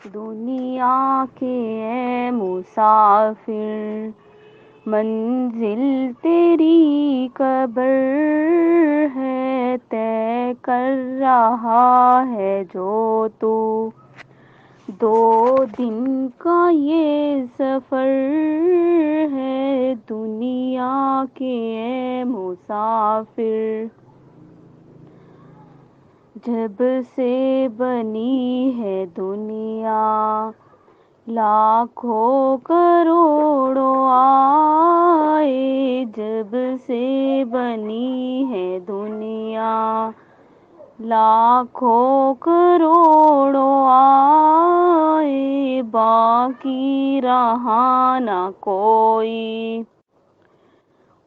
دنیا کے اے مسافر، منزل تیری قبر ہے، طے کر رہا ہے جو تو 2 دن کا یہ سفر ہے، دنیا کے اے مسافر۔ جب سے بنی ہے دنیا، لاکھوں کروڑوں آئے، جب سے بنی ہے دنیا، لاکھوں کروڑوں آئے، باقی رہا نہ کوئی،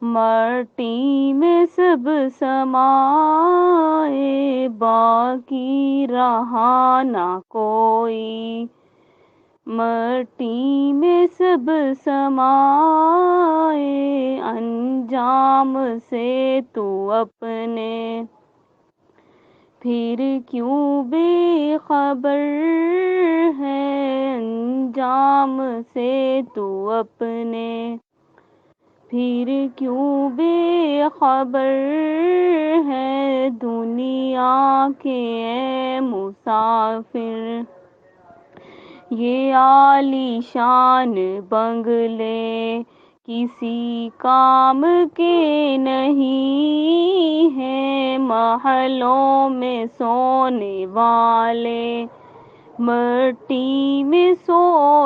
مٹی میں سب سمائے، باقی رہا نہ کوئی، مٹی میں سب سمائے، انجام سے تو اپنے پھر کیوں بے خبر ہے، انجام سے تو اپنے پھر کیوں بے خبر ہے، دنیا کے اے مسافر۔ یہ عالی شان بنگلے کسی کام کے نہیں ہیں، محلوں میں سونے والے مٹی میں سو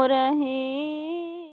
رہے